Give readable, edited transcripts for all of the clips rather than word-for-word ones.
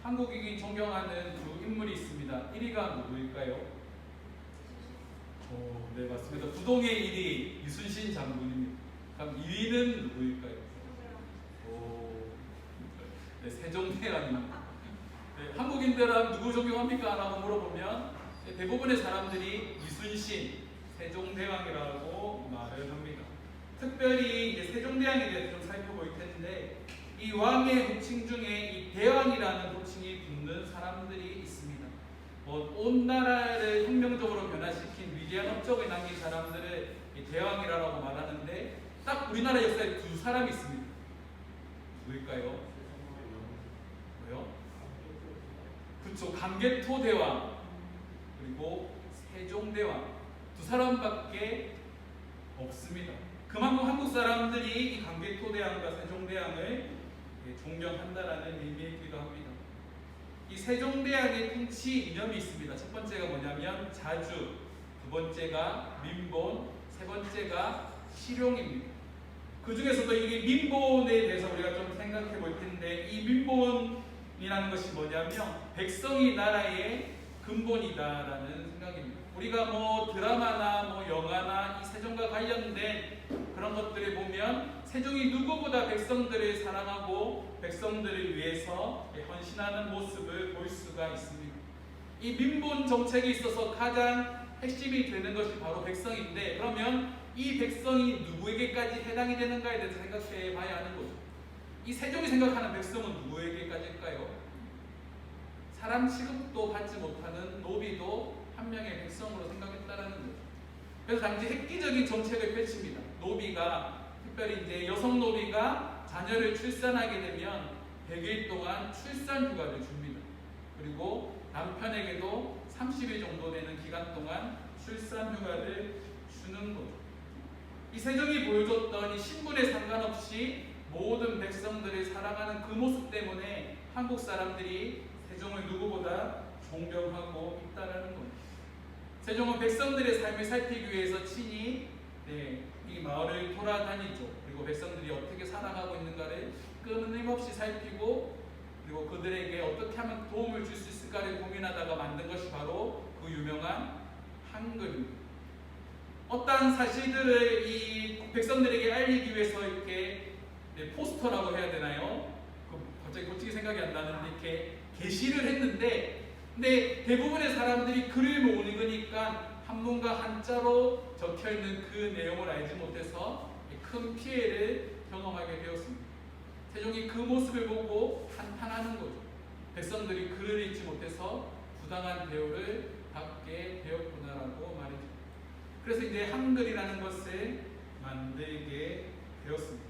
한국인이 존경하는 두 인물이 있습니다. 1위가 누구일까요? 네, 맞습니다. 부동의 1위 이순신 장군입니다. 그럼 2위는 누구일까요? 네, 세종대왕입니다. 네, 한국인들은 누구 존경합니까? 라고 물어보면 대부분의 사람들이 이순신, 세종대왕이라고 말을 합니다. 특별히 이제 세종대왕에 대해서 좀 살펴볼 텐데, 이 왕의 호칭 중에 이 대왕이라는 호칭이 붙는 사람들이 있습니다. 온 나라를 혁명적으로 변화시킨 위대한 업적을 남긴 사람들을 이 대왕이라고 말하는데, 딱 우리나라 역사에 두 사람이 있습니다. 누구일까요? 뭐요? 그쵸, 강개토 대왕 그리고 세종대왕, 두 사람밖에 없습니다. 그만큼 한국 사람들이 이 강개토 대왕과 세종대왕을 존경한다라는 의미이기도 합니다. 이 세종대왕의 통치 이념이 있습니다. 첫 번째가 뭐냐면 자주, 두 번째가 민본, 세 번째가 실용입니다. 그 중에서도 이 민본에 대해서 우리가 좀 생각해 볼 텐데, 이 민본이라는 것이 뭐냐면 백성이 나라의 근본이다라는 생각입니다. 우리가 드라마나 영화나 이 세종과 관련된 그런 것들을 보면 세종이 누구보다 백성들을 사랑하고 백성들을 위해서 헌신하는 모습을 볼 수가 있습니다. 이 민본 정책에 있어서 가장 핵심이 되는 것이 바로 백성인데, 그러면 이 백성이 누구에게까지 해당이 되는가에 대해서 생각해 봐야 하는 거죠. 이 세종이 생각하는 백성은 누구에게까지일까요? 사람 취급도 받지 못하는 노비도 한 명의 백성으로 생각했다라는 거죠. 그래서 당시 획기적인 정책을 펼칩니다. 노비가, 특별히 이제 여성 노비가 자녀를 출산하게 되면 100일 동안 출산 휴가를 줍니다. 그리고 남편에게도 30일 정도 되는 기간 동안 출산 휴가를 주는 거죠. 이 세종이 보여줬던 이 신분에 상관없이 모든 백성들을 사랑하는 그 모습 때문에 한국 사람들이 세종을 누구보다 존경하고 있다는 겁니다. 세종은 백성들의 삶을 살피기 위해서 친히 이 마을을 돌아다니죠. 그리고 백성들이 어떻게 살아가고 있는가를 끊임없이 살피고, 그리고 그들에게 어떻게 하면 도움을 줄 수 있을까를 고민하다가 만든 것이 바로 그 유명한 한글입니다. 어떠한 사실들을 이 백성들에게 알리기 위해서 이렇게 포스터라고 해야 되나요? 갑자기 고치기 생각이 안 나는데 이렇게 게시를 했는데, 근데 대부분의 사람들이 글을 못 읽으니까 한문과 한자로 적혀있는 그 내용을 알지 못해서 큰 피해를 경험하게 되었습니다. 세종이 그 모습을 보고 한탄하는 거죠. 백성들이 글을 읽지 못해서 부당한 대우를 받게 되었구나라고 말이죠. 그래서 이제 한글이라는 것을 만들게 되었습니다.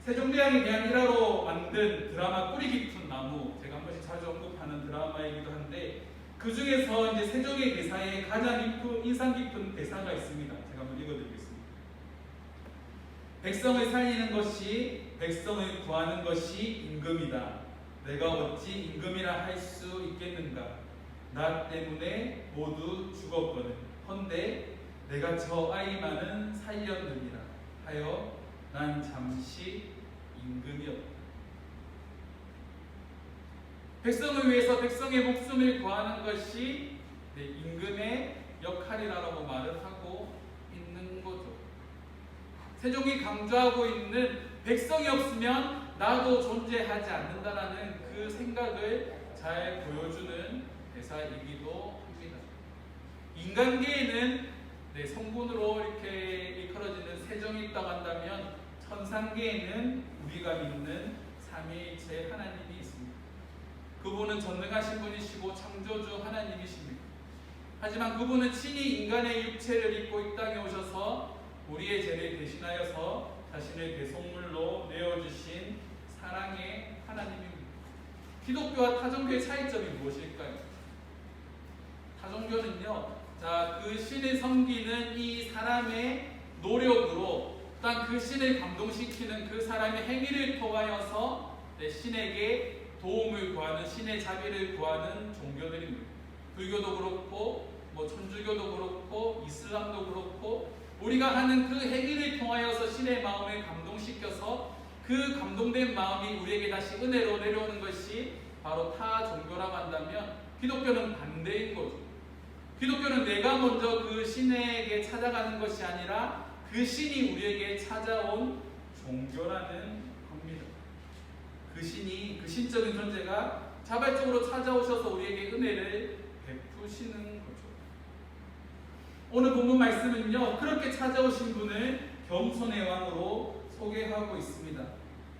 세종대왕에 대한 일화로 만든 드라마 뿌리 깊은 나무, 제가 한 번씩 자주 언급하는 드라마이기도 한데, 그 중에서 이제 세종의 대사에 가장 인상 깊은 대사가 있습니다. 제가 한번 읽어드리겠습니다. 백성을 살리는 것이, 백성을 구하는 것이 임금이다. 내가 어찌 임금이라 할 수 있겠는가? 나 때문에 모두 죽었거든. 헌데 내가 저 아이만은 살렸느니라 하여 난 잠시 임금이었다. 백성을 위해서 백성의 목숨을 구하는 것이 임금의 역할이라고 말을 하고 있는 거죠. 세종이 강조하고 있는 백성이 없으면 나도 존재하지 않는다라는 그 생각을 잘 보여주는 대사이기도 합니다. 인간계에는 성분으로 이렇게 이끌어지는 세종이 있다고 한다면, 천상계에는 우리가 믿는 삼위일체 하나님이 있습니다. 그분은 전능하신 분이시고 창조주 하나님이십니다. 하지만 그분은 친히 인간의 육체를 입고 이 땅에 오셔서 우리의 죄를 대신하여서 자신의 대속물로 내어주신 사랑의 하나님입니다. 기독교와 타종교의 차이점이 무엇일까요? 타종교는요, 그 신을 섬기는 이 사람의 노력으로, 또한 그 신을 감동시키는 그 사람의 행위를 통하여서 신에게 도움을 구하는, 신의 자비를 구하는 종교들입니다. 불교도 그렇고 천주교도 그렇고 이슬람도 그렇고, 우리가 하는 그 행위를 통하여서 신의 마음을 감동시켜서 그 감동된 마음이 우리에게 다시 은혜로 내려오는 것이 바로 타 종교라고 한다면 기독교는 반대인 거죠. 기독교는 내가 먼저 그 신에게 찾아가는 것이 아니라 그 신이 우리에게 찾아온 종교라는 겁니다. 그 신이, 그 신적인 존재가 자발적으로 찾아오셔서 우리에게 은혜를 베푸시는 거죠. 오늘 본문 말씀은요, 그렇게 찾아오신 분을 겸손의 왕으로 소개하고 있습니다.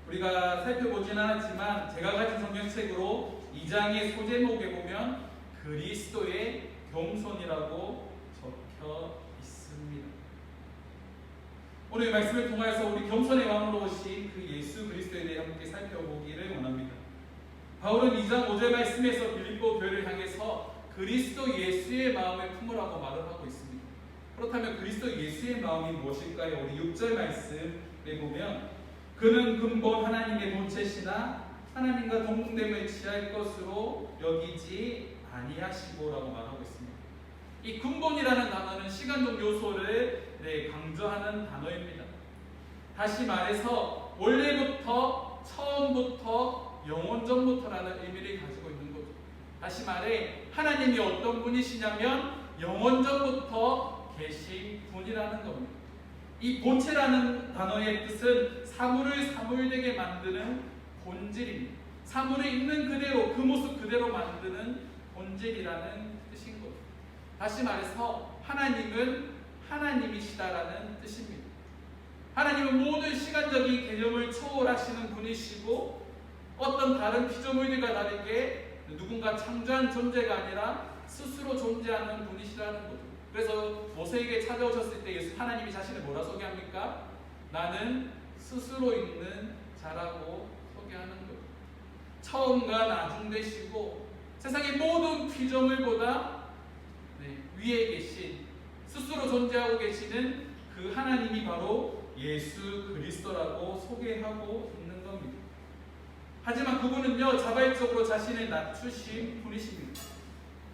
우리가 살펴보진 않았지만 제가 가진 성경책으로 2장의 소제목에 보면 그리스도의 겸손이라고 적혀 있습니다. 오늘 말씀을 통해서 우리 겸손의 왕으로 오신 그 예수 그리스도에 대해 함께 살펴보기를 원합니다. 바울은 2장 5절 말씀에서 빌립보 교회를 향해서 그리스도 예수의 마음을 품으라고 말을 하고 있습니다. 그렇다면 그리스도 예수의 마음이 무엇일까요? 우리 6절 말씀에 보면 그는 근본 하나님의 본체시나 하나님과 동등됨을 취할 것으로 여기지 아니하시고라고 말하고 있습니다. 이 근본이라는 단어는 시간적 요소를 강조하는 단어입니다. 다시 말해서 원래부터, 처음부터, 영원전부터라는 의미를 가지고 있는 거죠. 다시 말해 하나님이 어떤 분이시냐면 영원전부터 계신 분이라는 겁니다. 이 본체라는 단어의 뜻은 사물을 사물되게 만드는 본질입니다. 사물을 있는 그대로, 그 모습 그대로 만드는 본질이라는 뜻인 거죠. 다시 말해서 하나님은 하나님이시다라는 뜻입니다. 하나님은 모든 시간적인 개념을 초월하시는 분이시고 어떤 다른 피조물들과 다르게 누군가 창조한 존재가 아니라 스스로 존재하는 분이시라는 거죠. 그래서 모세에게 찾아오셨을 때 예수 하나님이 자신을 뭐라 소개합니까? 나는 스스로 있는 자라고 소개하는 거죠. 처음과 나중 되시고 세상의 모든 피조물보다 위에 계신, 스스로 존재하고 계시는 그 하나님이 바로 예수 그리스도라고 소개하고 있는 겁니다. 하지만 그분은요, 자발적으로 자신을 낮추신 분이십니다.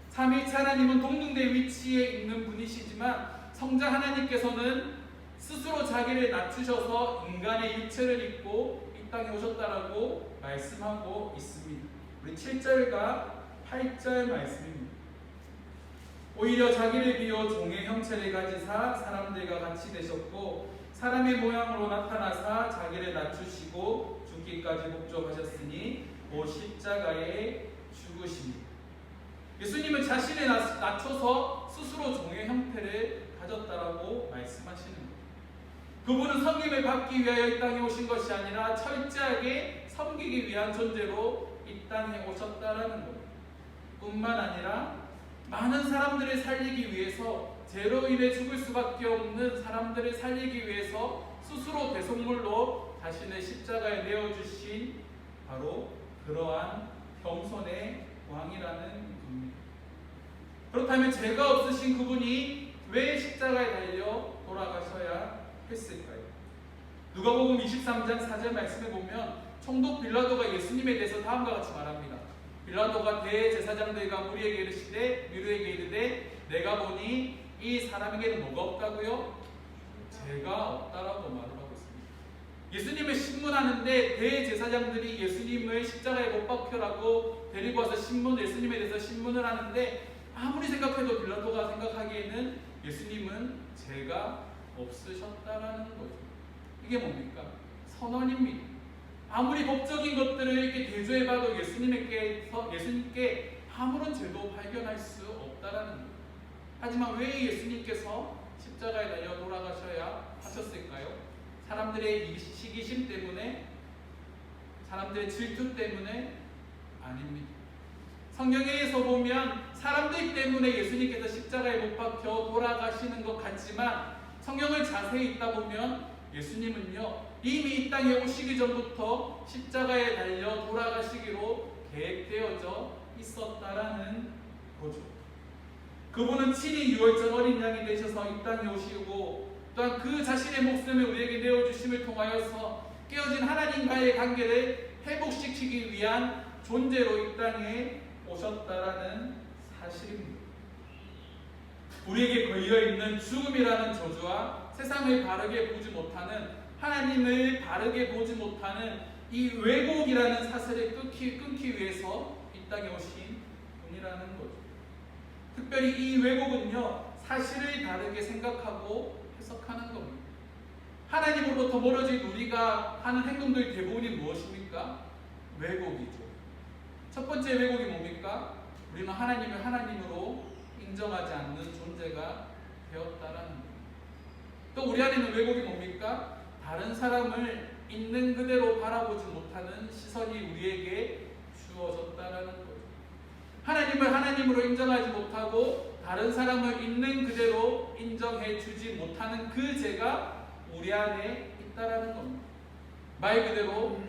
삼위일체 하나님은 동등된 위치에 있는 분이시지만 성자 하나님께서는 스스로 자기를 낮추셔서 인간의 육체를 입고 이 땅에 오셨다라고 말씀하고 있습니다. 우리 7절과 8절 말씀입니다. 오히려 자기를 비워 종의 형체를 가지사 사람들과 같이 되셨고 사람의 모양으로 나타나사 자기를 낮추시고 죽기까지 복종하셨으니 곧 십자가에 죽으십니다. 예수님은 자신을 낮춰서 스스로 종의 형태를 가졌다라고 말씀하시는 거예요. 그분은 섬김을 받기 위하여 이 땅에 오신 것이 아니라 철저하게 섬기기 위한 존재로 이 땅에 오셨다라는 거예요. 뿐만 아니라 많은 사람들을 살리기 위해서 죄로 인해 죽을 수밖에 없는 사람들을 살리기 위해서 스스로 대속물로 자신의 십자가에 내어주신 바로 그러한 겸손의 왕이라는 겁니다. 그렇다면 죄가 없으신 그분이 왜 십자가에 달려 돌아가셔야 했을까요? 누가복음 23장 4절 말씀에 보면 총독 빌라도가 예수님에 대해서 다음과 같이 말합니다. 빌라도가 대제사장들과 무리에게 이르시되 미루에게 이르되 내가 보니 이 사람에게는 뭐가 없다고요? 죄가 없다라고 말을 하고 있습니다. 예수님을 신문하는데 대제사장들이 예수님을 십자가에 못 박혀라고 데리고 와서 예수님에 대해서 신문을 하는데 아무리 생각해도 빌라도가 생각하기에는 예수님은 죄가 없으셨다라는 거죠. 이게 뭡니까? 선언입니다. 아무리 법적인 것들을 이렇게 대조해봐도 예수님께 아무런 죄도 발견할 수 없다라는 거예요. 하지만 왜 예수님께서 십자가에 달려 돌아가셔야 하셨을까요? 사람들의 시기심 때문에, 사람들의 질투 때문에 아닙니다. 성경에서 보면 사람들 때문에 예수님께서 십자가에 못 박혀 돌아가시는 것 같지만 성경을 자세히 읽다 보면 예수님은요 이미 이 땅에 오시기 전부터 십자가에 달려 돌아가시기로 계획되어져 있었다라는 거죠. 그분은 친히 유월절 어린 양이 되셔서 이 땅에 오시고 또한 그 자신의 목숨을 우리에게 내어주심을 통하여서 깨어진 하나님과의 관계를 회복시키기 위한 존재로 이 땅에 오셨다라는 사실입니다. 우리에게 걸려있는 죽음이라는 저주와 세상을 바르게 보지 못하는, 하나님을 바르게 보지 못하는 이 왜곡이라는 사슬을 끊기 위해서 땅에 오신 분이라는 거죠. 특별히 이 왜곡은요, 사실을 다르게 생각하고 해석하는 겁니다. 하나님으로부터 멀어진 우리가 하는 행동들의 대부분이 무엇입니까? 왜곡이죠. 첫 번째 왜곡이 뭡니까? 우리는 하나님을 하나님으로 인정하지 않는 존재가 되었다라는 거예요. 또 우리 안에는 왜곡이 뭡니까? 다른 사람을 있는 그대로 바라보지 못하는 시선이 우리에게 주어졌다라는 거예요. 하나님을 하나님으로 인정하지 못하고 다른 사람을 있는 그대로 인정해 주지 못하는 그 죄가 우리 안에 있다라는 겁니다. 말 그대로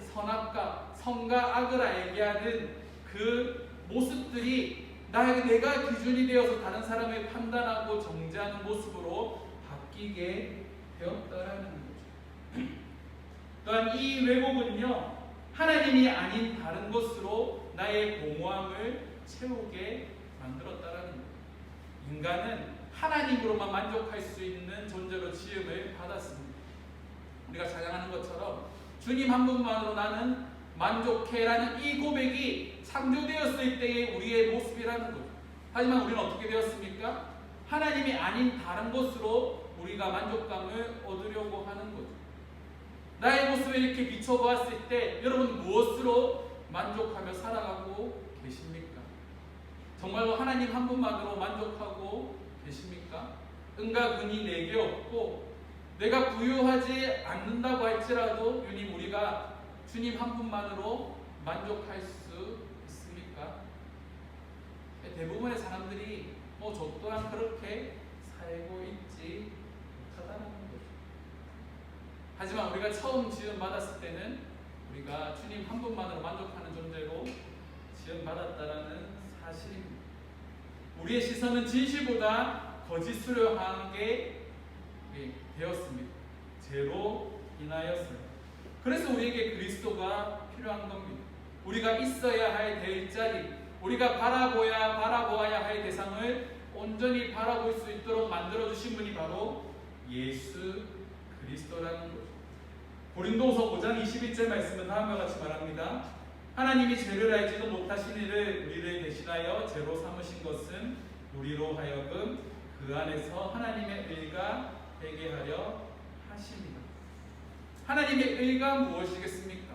선과 악을 알게 하는 그 모습들이 내가 기준이 되어서 다른 사람을 판단하고 정죄하는 모습으로 바뀌게 되었다라는 거죠. 또한 이 왜곡은요, 하나님이 아닌 다른 것으로 나의 공허함을 채우게 만들었다라는 거예요. 인간은 하나님으로만 만족할 수 있는 존재로 지음을 받았습니다. 우리가 찬양하는 것처럼 주님 한 분만으로 나는 만족해라는 이 고백이 창조되었을 때의 우리의 모습이라는 거죠. 하지만 우리는 어떻게 되었습니까? 하나님이 아닌 다른 것으로 우리가 만족감을 얻으려고 하는 거죠. 나의 모습을 이렇게 비춰보았을 때 여러분 무엇으로 만족하며 살아가고 계십니까? 정말로 하나님 한 분만으로 만족하고 계십니까? 은과 금이 내게 없고 내가 부유하지 않는다고 할지라도 주님 우리가 주님 한 분만으로 만족할 수 있습니까? 대부분의 사람들이 저 또한 그렇게 살고 있지 못하다는 거죠. 하지만 우리가 처음 지음 받았을 때는 우리가 주님 한 분만으로 만족하는 존재로 지음 받았다라는 사실입니다. 우리의 시선은 진실보다 거짓으로 향하게 되었습니다. 죄로 인하였어요. 그래서 우리에게 그리스도가 필요한 겁니다. 우리가 있어야 될 자리, 우리가 바라보아야 할 대상을 온전히 바라볼 수 있도록 만들어주신 분이 바로 예수 그리스도라는 거죠. 고린도서 5장 21절 말씀은 다음과 같이 말합니다. 하나님이 죄를 알지도 못하신 이를 우리를 대신하여 죄로 삼으신 것은 우리로 하여금 그 안에서 하나님의 의가 되게 하려 하십니다. 하나님의 의가 무엇이겠습니까?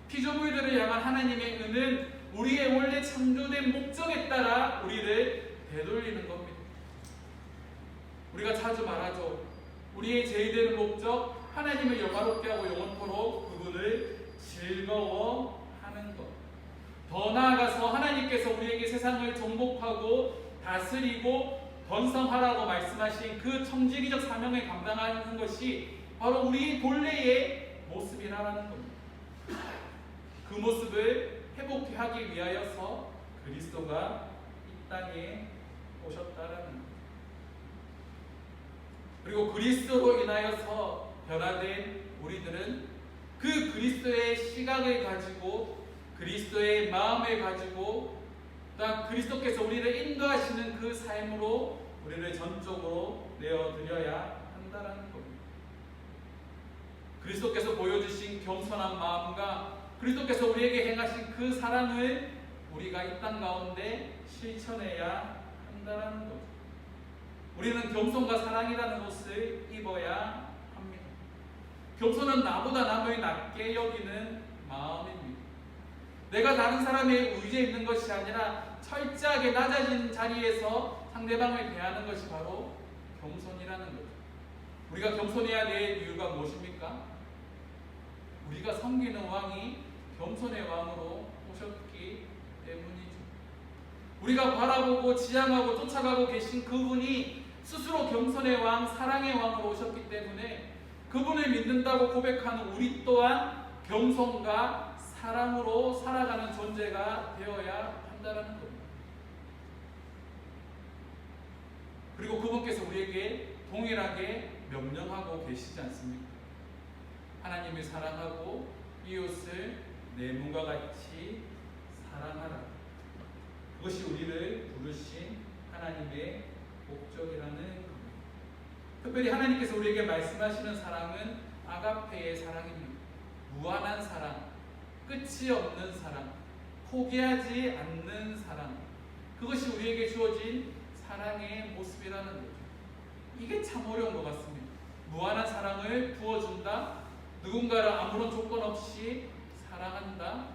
피조물들을 향한 하나님의 의는 우리의 원래 창조된 목적에 따라 우리를 되돌리는 겁니다. 우리가 자주 말하죠. 우리의 제의되는 목적, 하나님을 영화롭게 하고 영원토록 그분을 즐거워하는 것. 더 나아가서 하나님께서 우리에게 세상을 정복하고 다스리고 번성하라고 말씀하신 그 청지기적 사명을 감당하는 것이 바로 우리 본래의 모습이라는 겁니다. 그 모습을 회복하기 위하여서 그리스도가 이 땅에 오셨다라는 겁니다. 그리고 그리스도로 인하여서 변화된 우리들은 그 그리스도의 시각을 가지고 그리스도의 마음을 가지고 또한 그리스도께서 우리를 인도하시는 그 삶으로 우리를 전적으로 내어드려야 한다는 겁니다. 그리스도께서 보여주신 겸손한 마음과 그리스도께서 우리에게 행하신 그 사랑을 우리가 이 땅 가운데 실천해야 한다는 거죠. 우리는 겸손과 사랑이라는 옷을 입어야 합니다. 겸손은 나보다 남을 낮게 여기는 마음입니다. 내가 다른 사람에 의지해 있는 것이 아니라 철저하게 낮아진 자리에서 상대방을 대하는 것이 바로 겸손이라는 거죠. 우리가 겸손해야 될 이유가 무엇입니까? 우리가 섬기는 왕이 겸손의 왕으로 오셨기 때문이죠. 우리가 바라보고 지향하고 쫓아가고 계신 그분이 스스로 겸손의 왕, 사랑의 왕으로 오셨기 때문에 그분을 믿는다고 고백하는 우리 또한 겸손과 사랑으로 살아가는 존재가 되어야 한다는 겁니다. 그리고 그분께서 우리에게 동일하게 명령하고 계시지 않습니까? 하나님을 사랑하고 이웃을 내 몸과 같이 사랑하라. 그것이 우리를 부르신 하나님의 목적이라는 겁니다. 특별히 하나님께서 우리에게 말씀하시는 사랑은 아가페의 사랑입니다. 무한한 사랑, 끝이 없는 사랑, 포기하지 않는 사랑, 그것이 우리에게 주어진 사랑의 모습이라는 거죠. 이게 참 어려운 것 같습니다. 무한한 사랑을 부어준다, 누군가를 아무런 조건 없이 사랑한다,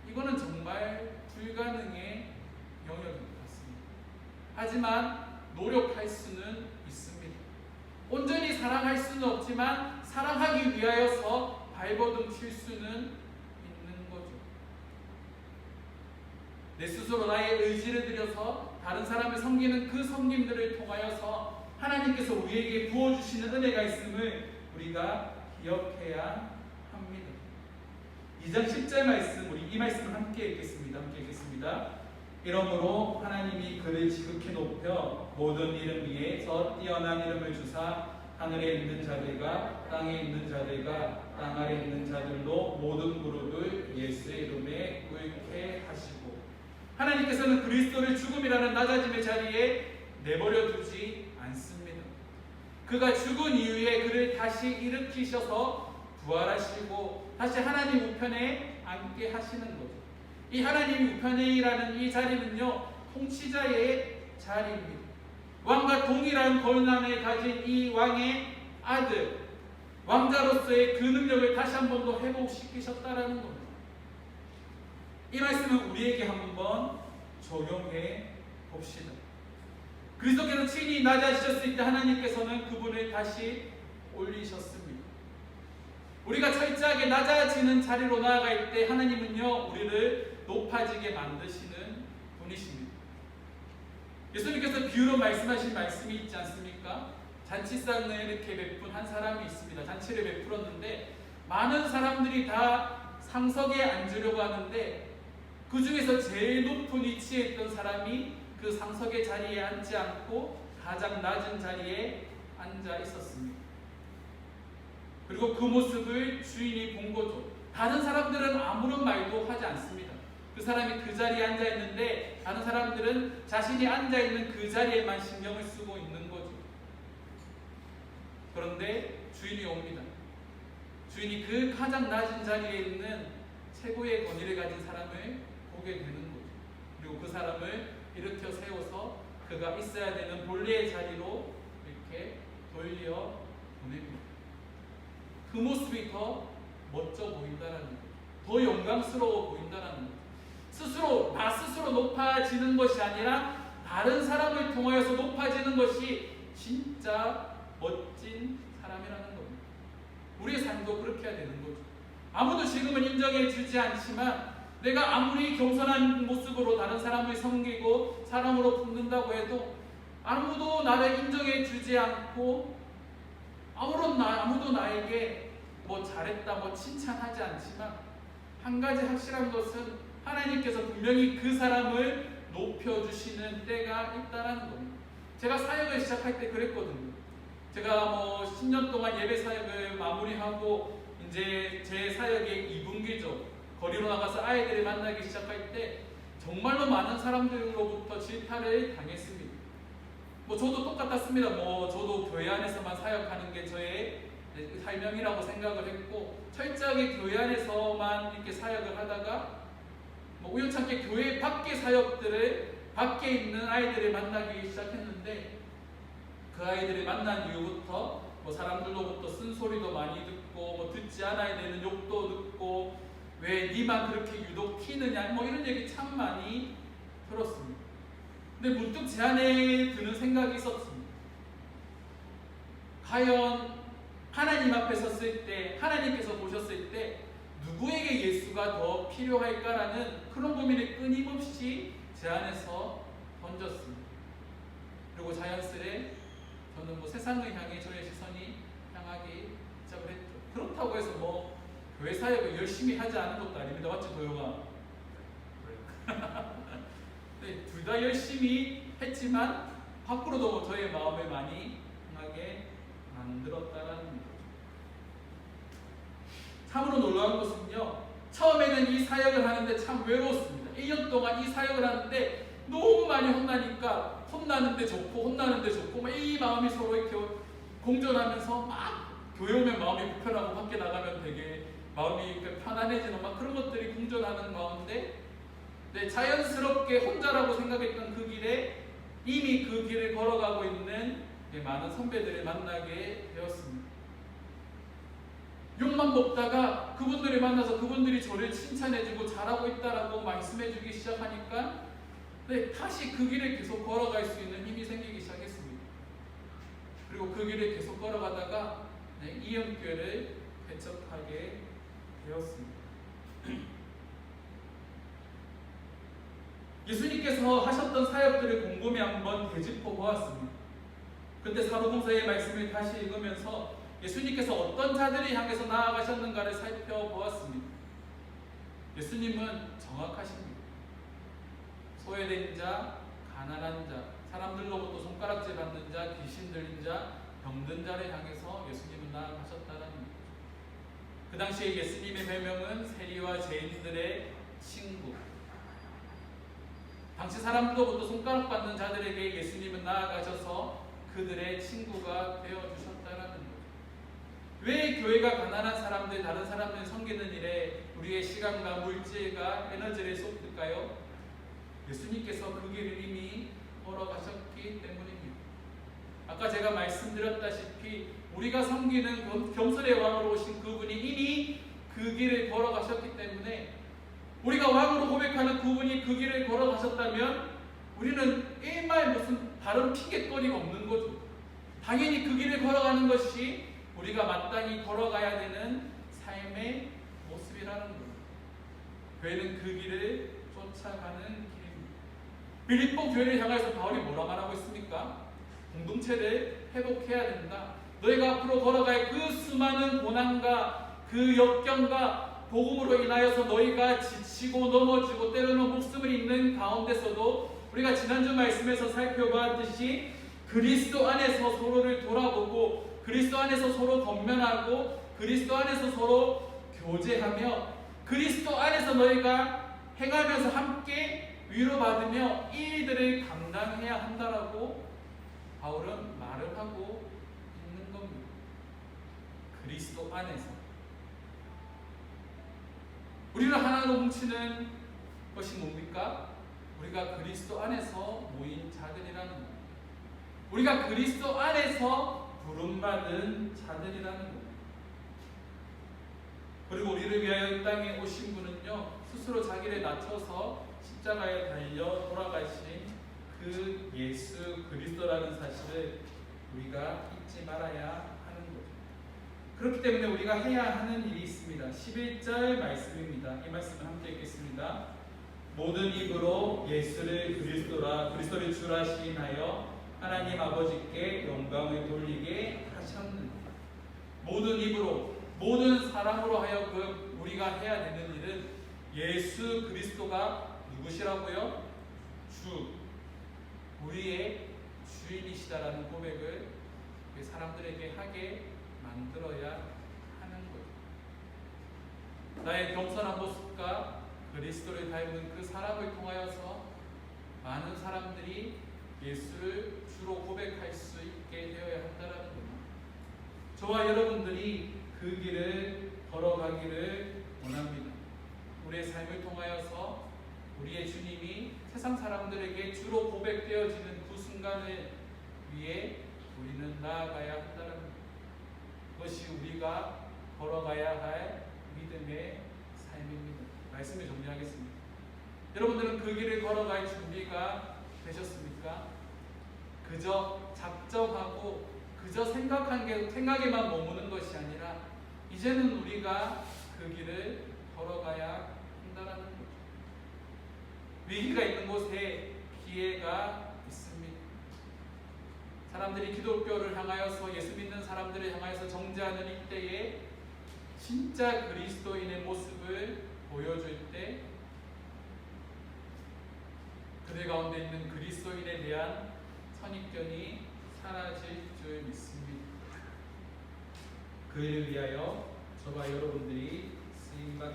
이거는 정말 불가능의 영역인 것 같습니다. 하지만 노력할 수는 있습니다. 온전히 사랑할 수는 없지만 사랑하기 위하여서 발버둥 칠 수는 있는 거죠. 내 스스로 나의 의지를 들여서 다른 사람을 섬기는 그 섬김들을 통하여서 하나님께서 우리에게 부어주시는 은혜가 있음을 우리가 기억해야 합니다. 2장 10절 말씀, 우리 이 말씀을 함께 읽겠습니다. 이러므로 하나님이 그를 지극히 높여 모든 이름 위에서 뛰어난 이름을 주사 하늘에 있는 자들과 땅에 있는 자들과 땅 아래 있는 자들로 모든 무릎을 예수의 이름에 꿇게 하시고, 하나님께서는 그리스도를 죽음이라는 낮아짐의 자리에 내버려 두지 않습니다. 그가 죽은 이후에 그를 다시 일으키셔서 부활하시고 다시 하나님 우편에 앉게 하시는 거죠. 이 하나님 우편에라는 이 자리는요, 통치자의 자리입니다. 왕과 동일한 권한을 가진 이 왕의 아들, 왕자로서의 그 능력을 다시 한 번 더 회복시키셨다라는 겁니다. 이 말씀은 우리에게 한번 적용해 봅시다. 그리스도께서 친히 낮아지셨을 때 하나님께서는 그분을 다시 올리셨습니다. 우리가 철저하게 낮아지는 자리로 나아갈 때 하나님은요, 우리를 높아지게 만드시는 분이십니다. 예수님께서 비유로 말씀하신 말씀이 있지 않습니까? 잔치상을 이렇게 베푼 한 사람이 있습니다. 잔치를 베풀었는데 많은 사람들이 다 상석에 앉으려고 하는데 그 중에서 제일 높은 위치에 있던 사람이 그 상석의 자리에 앉지 않고 가장 낮은 자리에 앉아 있었습니다. 그리고 그 모습을 주인이 본 거죠. 다른 사람들은 아무런 말도 하지 않습니다. 그 사람이 그 자리에 앉아 있는데 다른 사람들은 자신이 앉아 있는 그 자리에만 신경을 쓰고 있는 거죠. 그런데 주인이 옵니다. 주인이 그 가장 낮은 자리에 있는 최고의 권위를 가진 사람을 보게 되는 거죠. 그리고 그 사람을 일으켜 세워서 그가 있어야 되는 본래의 자리로 이렇게 돌려 보냅니다. 그 모습이 더 멋져 보인다라는 거죠. 더 영광스러워 보인다라는 거죠. 나 스스로 높아지는 것이 아니라 다른 사람을 통하여서 높아지는 것이 진짜 멋진 사람이라는 겁니다. 우리의 삶도 그렇게 해야 되는 거죠. 아무도 지금은 인정해 주지 않지만 내가 아무리 겸손한 모습으로 다른 사람을 섬기고 사람으로 품는다고 해도 아무도 나를 인정해 주지 않고 아무도 나에게 뭐 잘했다 뭐 칭찬하지 않지만 한 가지 확실한 것은 하나님께서 분명히 그 사람을 높여주시는 때가 있다는 겁니다. 제가 사역을 시작할 때 그랬거든요. 제가 뭐 10년 동안 예배 사역을 마무리하고 이제 제 사역의 2분기죠. 거리로 나가서 아이들을 만나기 시작할 때 정말로 많은 사람들로부터 질타를 당했습니다. 뭐 저도 똑같았습니다. 뭐 저도 교회 안에서만 사역하는 게 저의 사명이라고 생각을 했고 철저하게 교회 안에서만 이렇게 사역을 하다가 뭐 우연찮게 교회 밖의 사역들을 밖에 있는 아이들을 만나기 시작했는데 그 아이들을 만난 이후부터 뭐 사람들로부터 쓴소리도 많이 듣고 뭐 듣지 않아야 되는 욕도 듣고 왜 니만 그렇게 유독 튀느냐 뭐 이런 얘기 참 많이 들었습니다. 근데 문득 제 안에 드는 생각이 있었습니다. 과연 하나님 앞에 섰을 때 하나님께서 보셨을 때 누구에게 예수가 더 필요할까라는 그런 고민을 끊임없이 제 안에서 던졌습니다. 그리고 자연스레 저는 뭐 세상을 향해 저의 시선이 향하기 시작을 했죠. 그렇다고 해서 뭐 교회 사역을 열심히 하지 않은 것도 아닙니다. 맞지 도영아? 네, 둘 다 열심히 했지만 밖으로도 뭐 저의 마음을 많이 향하게 만들었다는 거죠. 참으로 놀라운 것은요, 처음에는 이 사역을 하는데 참 외로웠습니다. 1년 동안 이 사역을 하는데 너무 많이 혼나니까 혼나는데 좋고 막 이 마음이 서로 이렇게 공존하면서 막 교회 오면 마음이 불편하고 밖에 나가면 되게 마음이 편안해지는 막 그런 것들이 공존하는 가운데 자연스럽게 혼자라고 생각했던 그 길에 이미 그 길을 걸어가고 있는 많은 선배들을 만나게 되었습니다. 욕만 먹다가 그분들을 만나서 그분들이 저를 칭찬해주고 잘하고 있다라고 말씀해주기 시작하니까 다시 그 길을 계속 걸어갈 수 있는 힘이 생기기 시작했습니다. 그리고 그 길을 계속 걸어가다가 이영교회를 개척하게 되었습니다. 예수님께서 하셨던 사역들을 곰곰이 한번 되짚어 보았습니다. 근데 사도행전의 말씀을 다시 읽으면서 예수님께서 어떤 자들을 향해서 나아가셨는가를 살펴보았습니다. 예수님은 정확하십니다. 소외된 자, 가난한 자, 사람들로부터 손가락질 받는 자, 귀신 들린 자, 병든 자를 향해서 예수님은 나아가셨다는 거죠. 그 당시에 예수님의 별명은 세리와 죄인들의 친구. 당시 사람들로부터 손가락 받는 자들에게 예수님은 나아가셔서 그들의 친구가 되어주셨다는 거죠. 왜 교회가 가난한 사람들, 다른 사람들 섬기는 일에 우리의 시간과 물질과 에너지를 쏟을까요? 예수님께서 그 길을 이미 걸어가셨기 때문입니다. 아까 제가 말씀드렸다시피 우리가 섬기는 겸손의 왕으로 오신 그분이 이미 그 길을 걸어가셨기 때문에 우리가 왕으로 고백하는 그분이 그 길을 걸어가셨다면 우리는 일말 무슨 다른 핑계거리가 없는 거죠. 당연히 그 길을 걸어가는 것이 우리가 마땅히 걸어가야 되는 삶의 모습이라는 거예요. 교회는 그 길을 쫓아가는 길입니다. 빌립보 교회를 향해서 바울이 뭐라 말하고 있습니까? 공동체를 회복해야 된다. 너희가 앞으로 걸어갈 그 수많은 고난과 그 역경과 복음으로 인하여서 너희가 지치고 넘어지고 때로는 목숨을 잃는 가운데서도 우리가 지난주 말씀에서 살펴보았듯이 그리스도 안에서 서로를 돌아보고 그리스도 안에서 서로 권면하고 그리스도 안에서 서로 교제하며 그리스도 안에서 너희가 행하면서 함께 위로받으며 이 일들을 감당해야 한다라고 바울은 말을 하고 있는 겁니다. 그리스도 안에서 우리를 하나로 뭉치는 것이 뭡니까? 우리가 그리스도 안에서 모인 자들이라는 겁니다. 우리가 그리스도 안에서 부름받은 자들이라는 겁니다. 그리고 우리를 위하여 이 땅에 오신 분은요, 스스로 자기를 낮춰서 십자가에 달려 돌아가신 그 예수 그리스도라는 사실을 우리가 잊지 말아야 하는 거죠. 그렇기 때문에 우리가 해야 하는 일이 있습니다. 11절 말씀입니다. 이 말씀을 함께 읽겠습니다. 모든 입으로 예수를 그리스도를 주라 시인하여 하나님 아버지께 영광을 돌리게 하셨느니라. 모든 입으로, 모든 사람으로 하여금 우리가 해야 되는 일은 예수 그리스도가 누구시라고요? 주, 우리의 주인이시다라는 고백을 사람들에게 하게 만들어야 하는 거예요. 나의 겸손한 모습과 그리스도를 닮은 그 사람을 통하여서 많은 사람들이 예수를 주로 고백할 수 있게 되어야 한다는 겁니다. 저와 여러분들이 그 길을 걸어가기를 원합니다. 우리의 삶을 통하여서 우리의 주님이 세상 사람들에게 주로 고백되어지는 그 순간을 위해 우리는 나아가야 한다는 겁니다. 그것이 우리가 걸어가야 할 믿음의 삶입니다. 말씀을 정리하겠습니다. 여러분들은 그 길을 걸어갈 준비가 되셨습니까? 그저 작정하고 그저 생각에만 머무는 것이 아니라 이제는 우리가 그 길을 걸어가야 한다는 거죠. 위기가 있는 곳에 기회가 있습니다. 사람들이 기독교를 향하여서 예수 믿는 사람들을 향하여서 정죄하는 이때에 진짜 그리스도인의 모습을 보여줄 때 그들 가운데 있는 그리스도인에 대한 선입견이 사라질 줄 믿습니다. 그 일을 위하여 저와 여러분들이 쓰임받